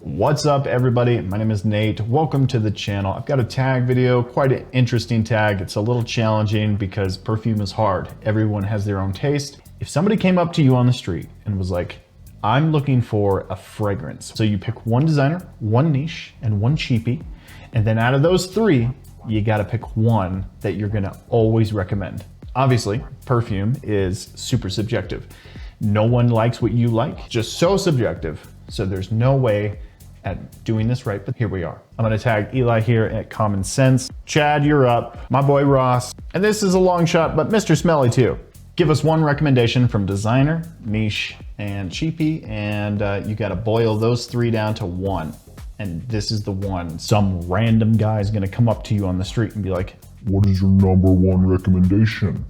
What's up everybody? My name is Nate. Welcome to the channel. I've got a tag video, quite an interesting tag. It's a little challenging because perfume is hard. Everyone has their own taste. If somebody came up to you on the street and was like, I'm looking for a fragrance. So you pick one designer, one niche, and one cheapie. And then out of those three, you gotta pick one that you're gonna always recommend. Obviously, perfume is super subjective. No one likes what you like, just so subjective. So there's no way at doing this right, but here we are. I'm gonna tag Eli here at Common Sense. Chad, you're up. My boy Ross. And this is a long shot, but Mr. Smelly too. Give us one recommendation from designer, niche, and cheapie, and you gotta boil those three down to one. And this is the one. Some random guy is gonna come up to you on the street and be like, what is your number one recommendation?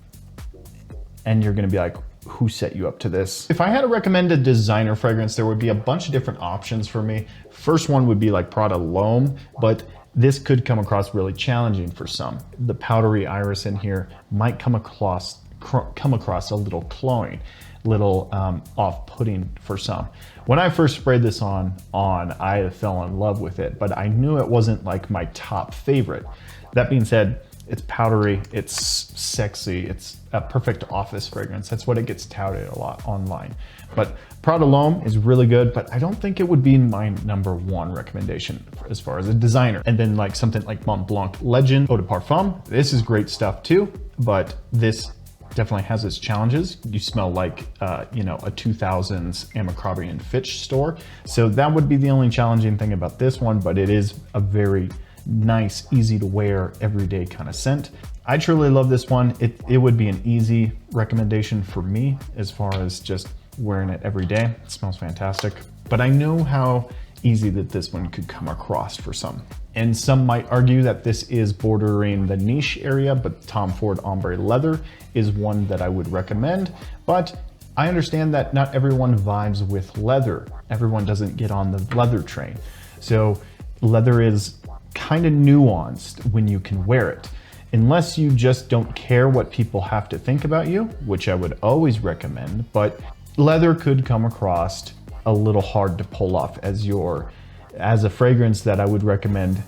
And you're gonna be like, who set you up to this? If I had to recommend a designer fragrance, there would be a bunch of different options for me. First one would be like Prada L'Homme, but this could come across really challenging for some. The powdery iris in here might come across a little cloying, little off-putting for some. When I first sprayed this on, I fell in love with it, but I knew it wasn't like my top favorite. That being said, it's powdery, it's sexy, it's a perfect office fragrance. That's what it gets touted a lot online. But Prada L'Homme is really good, but I don't think it would be my number one recommendation as far as a designer. And then like something like Mont Blanc Legend Eau de Parfum. This is great stuff too, but this definitely has its challenges. You smell like, a 2000s Abercrombie and Fitch store. So that would be the only challenging thing about this one, but it is a very nice, easy to wear, everyday kind of scent. I truly love this one. It would be an easy recommendation for me as far as just wearing it every day. It smells fantastic. But I know how easy that this one could come across for some. And some might argue that this is bordering the niche area, but Tom Ford Ombre Leather is one that I would recommend. But I understand that not everyone vibes with leather. Everyone doesn't get on the leather train. So leather is kind of nuanced when you can wear it. Unless you just don't care what people have to think about you, which I would always recommend, but leather could come across a little hard to pull off as a fragrance that I would recommend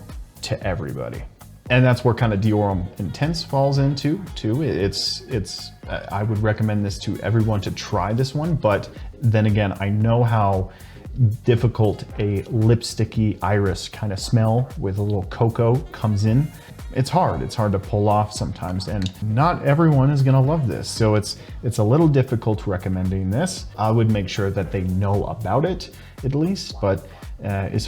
to everybody. And that's where kind of Dior Intense falls into too. I would recommend this to everyone to try this one, but then again, I know how difficult a lipsticky iris kind of smell with a little cocoa comes in. It's hard to pull off sometimes, and not everyone is gonna love this. So it's a little difficult recommending this. I would make sure that they know about it at least, but as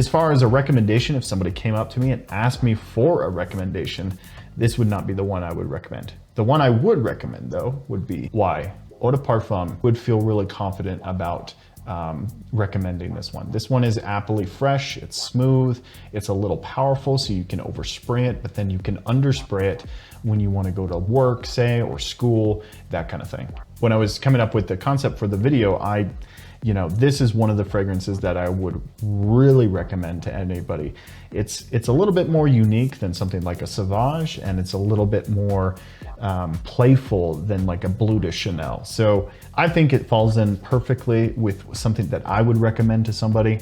far as a recommendation, if somebody came up to me and asked me for a recommendation, this would not be the one I would recommend. The one I would recommend though would be Eau de Parfum. Would feel really confident about recommending this one. This one is appley fresh, it's smooth, it's a little powerful, so you can overspray it, but then you can underspray it when you want to go to work, say, or school, that kind of thing. When I was coming up with the concept for the video, this is one of the fragrances that I would really recommend to anybody. It's a little bit more unique than something like a Sauvage, and it's a little bit more playful than like a Bleu de Chanel. So I think it falls in perfectly with something that I would recommend to somebody.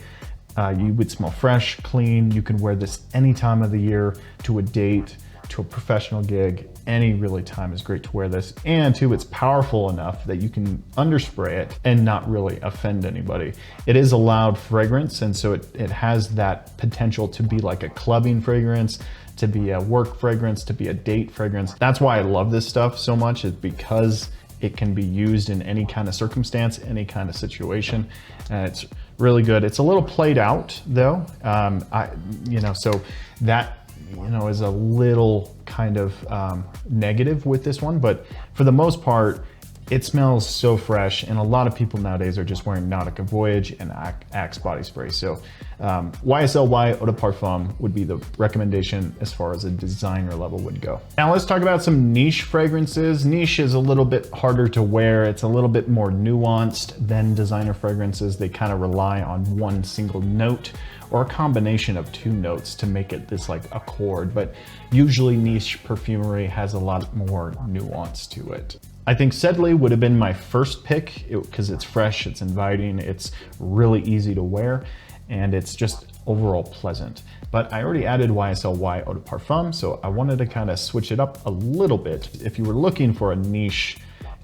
You would smell fresh, clean. You can wear this any time of the year, to a date, to a professional gig. Any really time is great to wear this. And too, it's powerful enough that you can underspray it and not really offend anybody. It is a loud fragrance, and so it has that potential to be like a clubbing fragrance, to be a work fragrance, to be a date fragrance. That's why I love this stuff so much, is because it can be used in any kind of circumstance, any kind of situation. And it's really good. It's a little played out though. So that is a little kind of negative with this one, but for the most part, it smells so fresh, and a lot of people nowadays are just wearing Nautica Voyage and Axe body spray. So YSL Eau de Parfum would be the recommendation as far as a designer level would go. Now let's talk about some niche fragrances. Niche is a little bit harder to wear. It's a little bit more nuanced than designer fragrances. They kind of rely on one single note or a combination of two notes to make it this like accord, but usually niche perfumery has a lot more nuance to it. I think Sedley would have been my first pick because it's fresh, it's inviting, it's really easy to wear. and it's just overall pleasant. But I already added YSL Eau de Parfum, so I wanted to kind of switch it up a little bit. If you were looking for a niche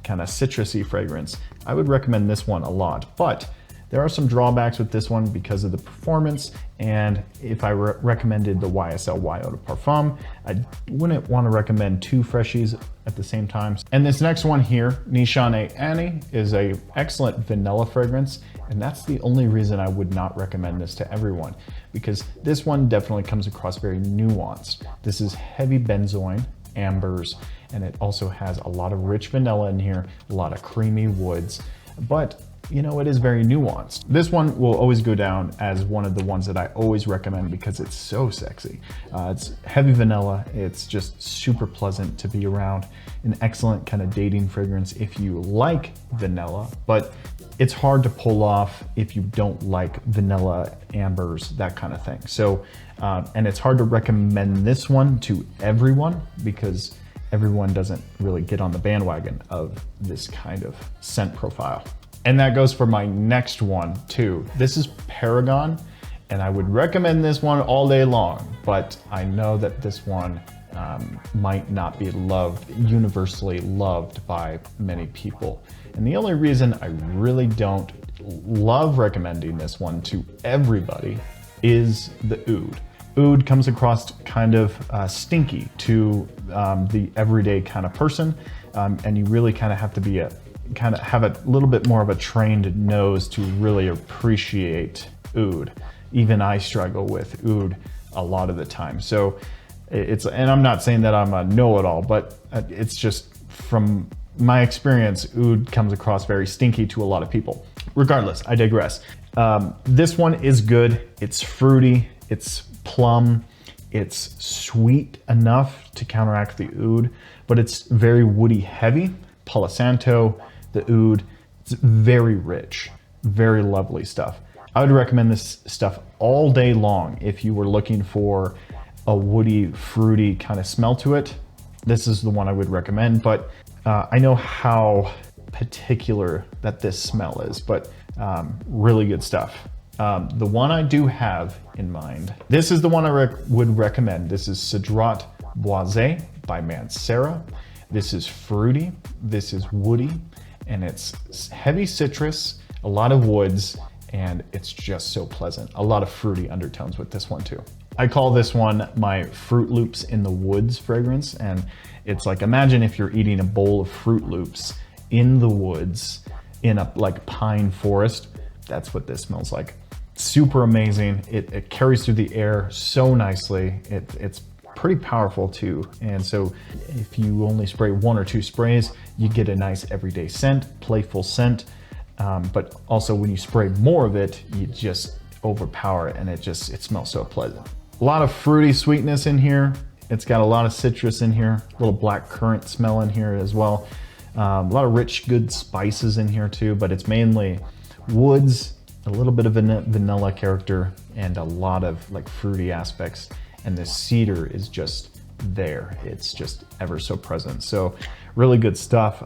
kind of citrusy fragrance, I would recommend this one a lot. But there are some drawbacks with this one because of the performance, and if I recommended the YSL Eau de Parfum, I wouldn't want to recommend two freshies at the same time. And this next one here, Nishane Annie, is a excellent vanilla fragrance, and that's the only reason I would not recommend this to everyone, because this one definitely comes across very nuanced. This is heavy benzoin, ambers, and it also has a lot of rich vanilla in here, a lot of creamy woods, but you know, it is very nuanced. This one will always go down as one of the ones that I always recommend because it's so sexy. It's heavy vanilla. It's just super pleasant to be around. An excellent kind of dating fragrance if you like vanilla, but it's hard to pull off if you don't like vanilla, ambers, that kind of thing. So, and it's hard to recommend this one to everyone because everyone doesn't really get on the bandwagon of this kind of scent profile. And that goes for my next one too. This is Paragon, and I would recommend this one all day long, but I know that this one might not be universally loved by many people. And the only reason I really don't love recommending this one to everybody is the oud. Oud comes across kind of stinky to the everyday kind of person, and you really kind of have to be have a little bit more of a trained nose to really appreciate oud. Even I struggle with oud a lot of the time. So and I'm not saying that I'm a know-it-all, but it's just from my experience, oud comes across very stinky to a lot of people. Regardless, I digress. This one is good. It's fruity, it's plum, it's sweet enough to counteract the oud, but it's very woody heavy. Palo Santo, the oud, it's very rich, very lovely stuff. I would recommend this stuff all day long if you were looking for a woody, fruity kind of smell to it. This is the one I would recommend, but I know how particular that this smell is, but really good stuff. The one I do have in mind, this is the one I would recommend. This is Cedrat Boisé by Mancera. This is fruity, this is woody, and it's heavy citrus, a lot of woods, and it's just so pleasant. A lot of fruity undertones with this one too. I call this one my Fruit Loops in the Woods fragrance, and it's like, imagine if you're eating a bowl of Fruit Loops in the woods, in a like pine forest. That's what this smells like. Super amazing. It carries through the air so nicely. It's pretty powerful too. And so if you only spray one or two sprays, you get a nice everyday scent, playful scent. But also when you spray more of it, you just overpower it, and it smells so pleasant. A lot of fruity sweetness in here. It's got a lot of citrus in here, a little black currant smell in here as well. A lot of rich, good spices in here too, but it's mainly woods, a little bit of vanilla character, and a lot of like fruity aspects. And the cedar is just there. It's just ever so present. So really good stuff.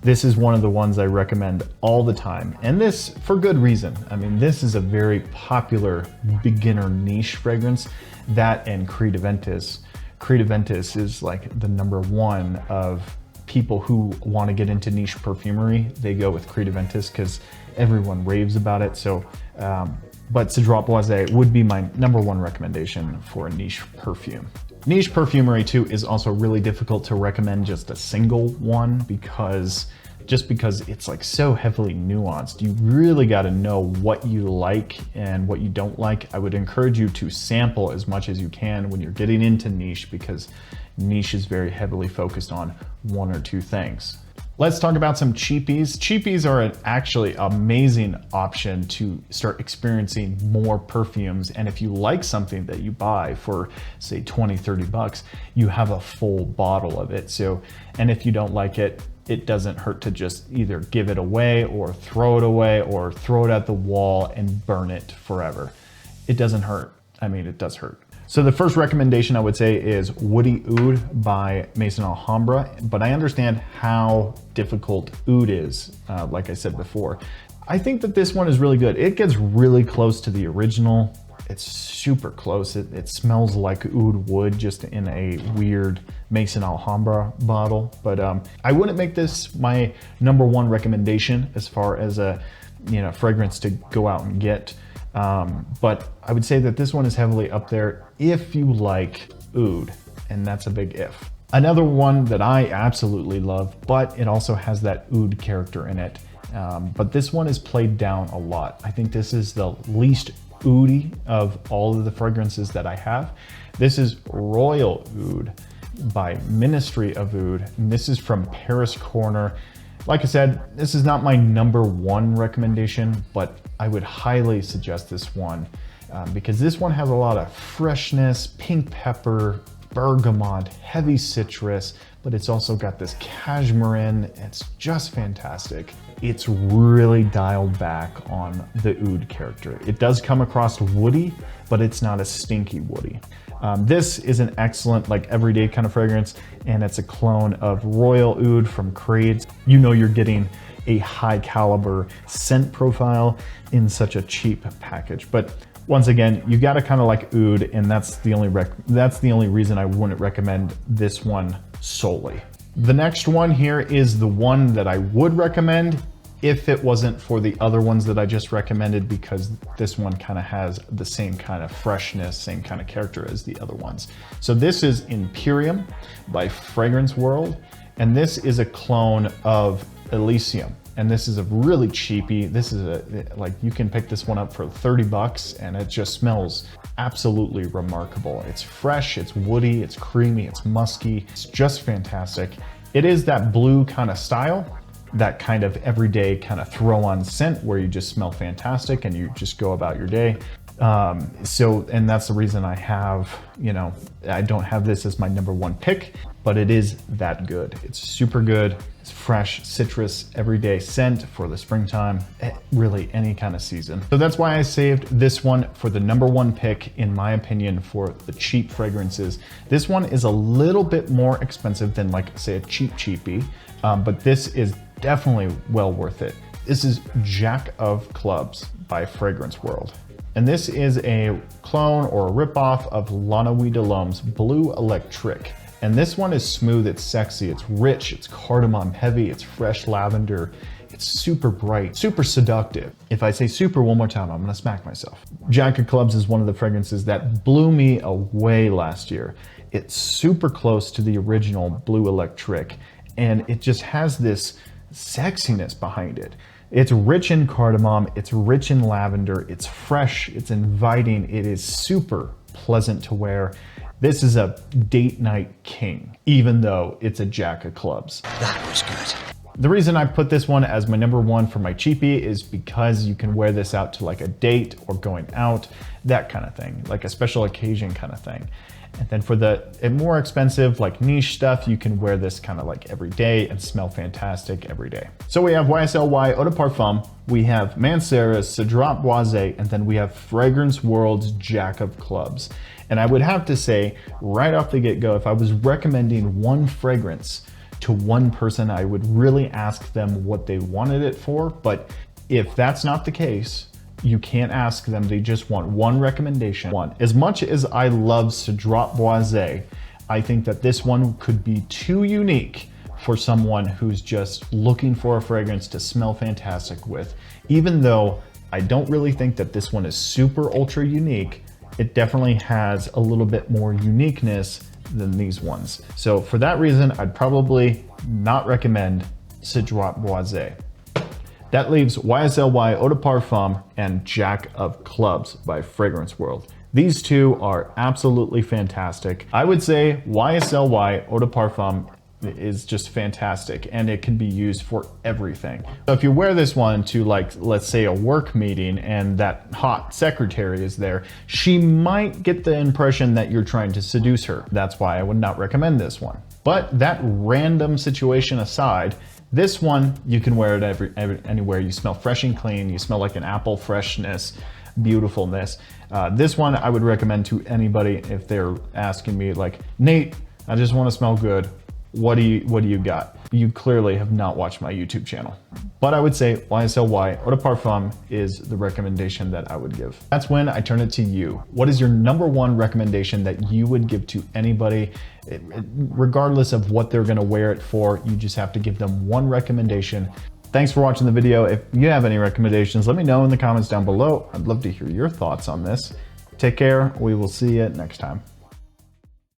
This is one of the ones I recommend all the time, and this for good reason. I mean, this is a very popular beginner niche fragrance, that and Creed Aventus. Creed Aventus is like the #1 of people who want to get into niche perfumery. They go with Creed Aventus because everyone raves about it. So, but Cedrat Boisé would be my #1 recommendation for a niche perfume. Niche perfumery too is also really difficult to recommend just a single one because it's like so heavily nuanced. You really got to know what you like and what you don't like. I would encourage you to sample as much as you can when you're getting into niche, because niche is very heavily focused on one or two things. Let's talk about some cheapies. Cheapies are an actually amazing option to start experiencing more perfumes. And if you like something that you buy for say 20, 30 bucks, you have a full bottle of it. So, and if you don't like it, it doesn't hurt to just either give it away or throw it at the wall and burn it forever. It doesn't hurt. I mean, it does hurt. So the first recommendation I would say is Woody Oud by Maison Alhambra, but I understand how difficult oud is, like I said before. I think that this one is really good. It gets really close to the original. It's super close. It smells like oud wood, just in a weird Mason Alhambra bottle. But I wouldn't make this my #1 recommendation as far as a fragrance to go out and get. But I would say that this one is heavily up there if you like oud, and that's a big if. Another one that I absolutely love, but it also has that oud character in it. But this one is played down a lot. I think this is the least oudy of all of the fragrances that I have. This is Royal Oud by Ministry of Oud, and this is from Paris Corner. Like I said, this is not my #1 recommendation, but I would highly suggest this one because this one has a lot of freshness, pink pepper, bergamot, heavy citrus, but it's also got this cashmere. It's just fantastic. It's really dialed back on the oud character. It does come across woody, but it's not a stinky woody. This is an excellent, like, everyday kind of fragrance, and it's a clone of Royal Oud from Creed. You know you're getting a high caliber scent profile in such a cheap package. But once again, you gotta kind of like oud, and that's the only reason I wouldn't recommend this one solely. The next one here is the one that I would recommend if it wasn't for the other ones that I just recommended, because this one kind of has the same kind of freshness, same kind of character as the other ones. So this is Imperium by Fragrance World, and this is a clone of Elysium. And this is a really cheapie. This is like, you can pick this one up for 30 bucks and it just smells absolutely remarkable. It's fresh, it's woody, it's creamy, it's musky. It's just fantastic. It is that blue kind of style, that kind of everyday kind of throw on scent where you just smell fantastic and you just go about your day. And that's the reason I have, I don't have this as my #1 pick, but it is that good. It's super good. It's fresh, citrus, everyday scent for the springtime, really any kind of season. So that's why I saved this one for the #1 pick, in my opinion, for the cheap fragrances. This one is a little bit more expensive than, like, say, a cheapie, but this is definitely well worth it. This is Jack of Clubs by Fragrance World. And this is a clone or a ripoff of La Nuit de l'Homme's Blue Electric. And this one is smooth, it's sexy, it's rich, it's cardamom heavy, it's fresh lavender, it's super bright, super seductive. If I say super one more time, I'm gonna smack myself. Jack of Clubs is one of the fragrances that blew me away last year. It's super close to the original Blue Electric, and it just has this sexiness behind it. It's rich in cardamom, it's rich in lavender, it's fresh, it's inviting, it is super pleasant to wear. This is a date night king, even though it's a Jack of Clubs. That was good. The reason I put this one as my #1 for my cheapie is because you can wear this out to, like, a date or going out, that kind of thing, like a special occasion kind of thing. And then for the more expensive, like, niche stuff, you can wear this kind of like every day and smell fantastic every day. So we have YSLY Eau de Parfum, we have Mancera's Cedrat Boisé, and then we have Fragrance World's Jack of Clubs. And I would have to say, right off the get-go, if I was recommending one fragrance to one person, I would really ask them what they wanted it for. But if that's not the case, you can't ask them, they just want one recommendation. As much as I love Cedrat Boisé, I think that this one could be too unique for someone who's just looking for a fragrance to smell fantastic with. Even though I don't really think that this one is super ultra unique, it definitely has a little bit more uniqueness than these ones. So for that reason, I'd probably not recommend Cedrat Boisé. That leaves YSLY Eau de Parfum and Jack of Clubs by Fragrance World. These two are absolutely fantastic. I would say YSLY Eau de Parfum is just fantastic, and it can be used for everything. So if you wear this one to, like, let's say a work meeting and that hot secretary is there, she might get the impression that you're trying to seduce her. That's why I would not recommend this one. But that random situation aside, this one, you can wear it anywhere. You smell fresh and clean. You smell like an apple freshness, beautifulness. This one I would recommend to anybody if they're asking me, like, Nate, I just want to smell good. What do you got? You clearly have not watched my YouTube channel. But I would say YSL Eau de Parfum is the recommendation that I would give. That's when I turn it to you. What is your number one recommendation that you would give to anybody, regardless of what they're gonna wear it for? You just have to give them one recommendation. Thanks for watching the video. If you have any recommendations, let me know in the comments down below. I'd love to hear your thoughts on this. Take care. We will see you next time.